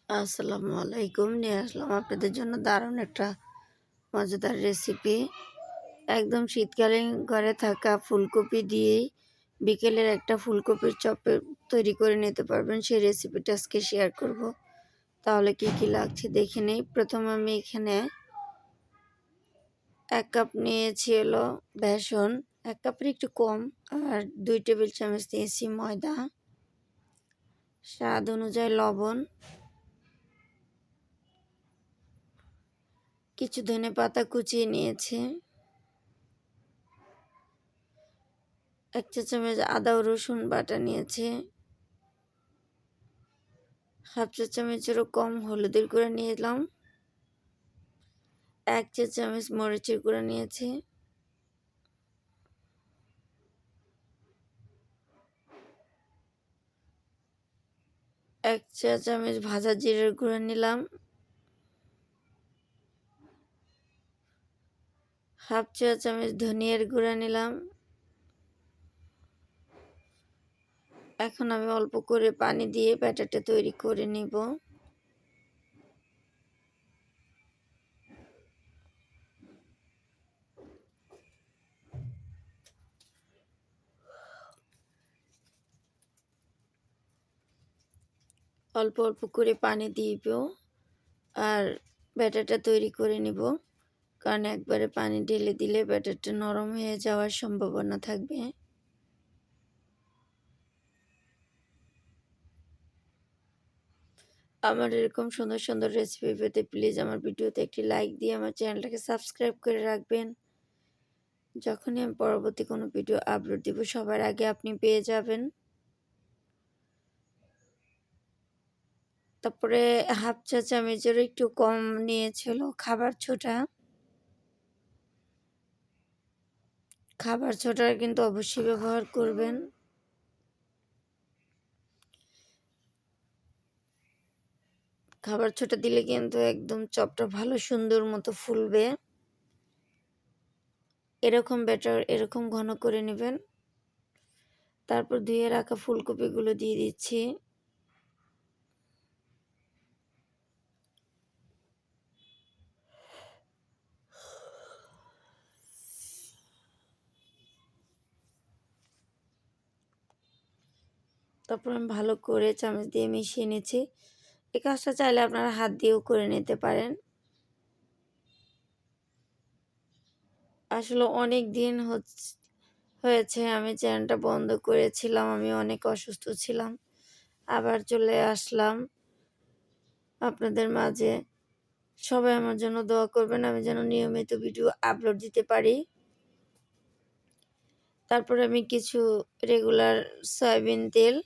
আসসালামু আলাইকুম। নিয়ে আসলাম আপনাদের জন্য দারুণ একটা মজাদার রেসিপি। একদম শীতকালীন ঘরে থাকা ফুলকপি দিয়েই বিকেলের একটা ফুলকপির চপ তৈরি করে নিতে পারবেন। সেই রেসিপিটা আজকে শেয়ার করব। তাহলে কি কি লাগছে দেখে নেই। প্রথমে আমি এখানে 1 কাপ নিয়েছি হলো বেসন, 1 কাপের একটু কম, আর 2 টেবিল চামচ নিয়েছি ময়দা, স্বাদ অনুযায়ী লবণ, কিছু ধনেপাতা কুচিয়ে নিয়েছি, 1 চা চামচ আদা ও রসুন বাটা নিয়েছি, হাফ চা চামচেরও কম হলুদের গুঁড়া নিলাম, 1 চা চামচ মরিচের গুঁড়া নিয়েছি, 1 চা চামচ ভাজা জিরার গুঁড়া নিলাম, হাফ চা চামচ ধনিয়ার গুঁড়া নিলাম। এখন আমি অল্প করে পানি দিয়ে ব্যাটারটা তৈরি করে নিব। অল্প অল্প করে পানি দিব আর ব্যাটারটা তৈরি করে নিব, কারণ একবারে পানি ঢেলে দিলে ব্যাটারটা নরম হয়ে যাওয়ার সম্ভাবনা থাকবে। আমার এরকম সুন্দর সুন্দর রেসিপি পেতে প্লিজ আমার ভিডিওতে একটি লাইক দিয়ে আমার চ্যানেলটাকে সাবস্ক্রাইব করে রাখবেন। যখনই আমি পরবর্তী কোনো ভিডিও আপলোড দিব সবার আগে আপনি পেয়ে যাবেন। তারপরে হাফ চা চামচেরও একটু কম নিয়েছিল খাবার ছোটা। খাবার ছোটা কিন্তু অবশ্যই ব্যবহার করবেন। খাবার ছোটা দিলে কিন্তু একদম চপটা ভালো সুন্দর মতো ফুলবে। এরকম ব্যাটার এরকম ঘন করে নেবেন। তারপর ধুয়ে রাখা ফুলকপিগুলো দিয়ে দিচ্ছি। তারপর আমি ভালো করে চামচ দিয়ে মিশিয়ে নিচ্ছি। এই কাজটা চাইলে আপনারা হাত দিয়েও করে নিতে পারেন। আসলে অনেক দিন হয়েছে আমি চ্যানেলটা বন্ধ করেছিলাম। আমি অনেক অসুস্থ ছিলাম। আবার চলে আসলাম আপনাদের মাঝে। সবাই আমার জন্য দোয়া করবেন, আমি যেন নিয়মিত ভিডিও আপলোড দিতে পারি। তারপরে আমি কিছু রেগুলার সয়াবিন তেল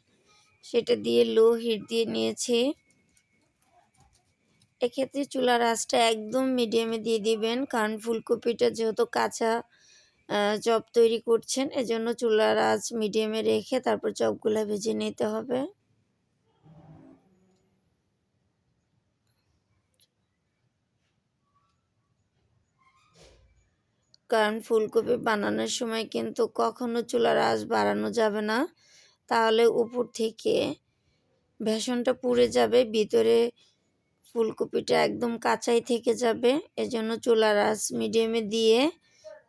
সেটা দিয়ে লো হিট দিয়ে নিয়েছি। এক্ষেত্রে চুলার আঁচটা একদম মিডিয়ামে দিয়ে দিবেন, কারণ ফুলকপিটা যেহেতু কাঁচা চপ তৈরি করছেন, এজন্য চুলার আঁচ মিডিয়ামে রেখে তারপর চপগুলা ভেজে নিতে হবে। কারণ ফুলকপি বানানোর সময় কিন্তু কখনো চুলার আঁচ বাড়ানো যাবে না, তাহলে উপর থেকে বেসনটা পুড়ে যাবে, ভিতরে ফুলকপিটা একদম কাঁচাই থেকে যাবে। এজন্য চুলার আঁচ মিডিয়ামে দিয়ে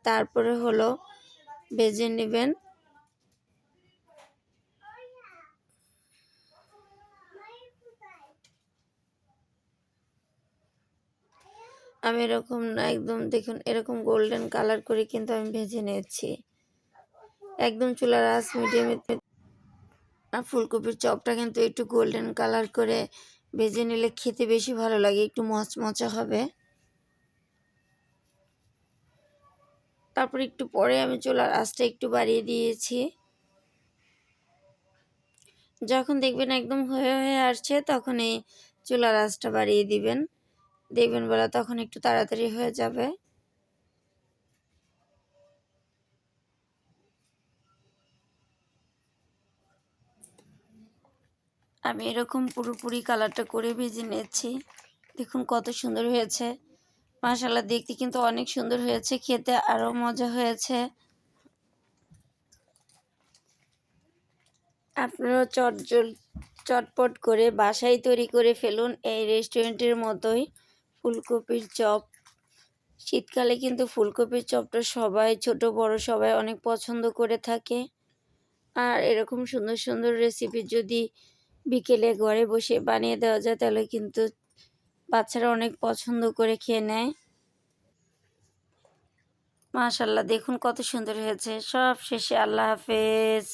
তারপরে হলো ভেজে নেবেন। আমি এরকম না, একদম দেখুন এরকম গোল্ডেন কালার করে কিন্তু আমি ভেজে নিয়েছি। একদম চুলার আঁচ মিডিয়ামে। আর ফুলকপির চপটা কিন্তু একটু গোল্ডেন কালার করে ভেজে নিলে খেতে বেশি ভালো লাগে, একটু মচমচা হবে। তারপর একটু পরে আমি চুলার আঁচটা একটু বাড়িয়ে দিয়েছি। যখন দেখবেন একদম হয়ে হয়ে আসছে তখন এই চুলার আঁচটা বাড়িয়ে দিবেন, দেখবেন বলা তখন একটু তাড়াতাড়ি হয়ে যাবে। আমি এরকম পুরোপুরি কালারটা করে ভেজে নিয়েছি। দেখুন কত সুন্দর হয়েছে, মাশাআল্লাহ দেখতে কিন্তু অনেক সুন্দর হয়েছে, খেতে আরও মজা হয়েছে। আপনারাও চটপট করে বাসায় তৈরি করে ফেলুন এই রেস্টুরেন্টের মতোই ফুলকপির চপ। শীতকালে কিন্তু ফুলকপির চপটা সবাই, ছোট বড় সবাই অনেক পছন্দ করে থাকে। আর এরকম সুন্দর সুন্দর রেসিপি যদি বিকেলে ঘরে বসে বানিয়ে দেওয়া যায় তাহলে কিন্তু বাচ্চারা অনেক পছন্দ করে খেয়ে নেয়। মাশাআল্লাহ, দেখুন কত সুন্দর হয়েছে। সব শেষে আল্লাহ হাফেজ।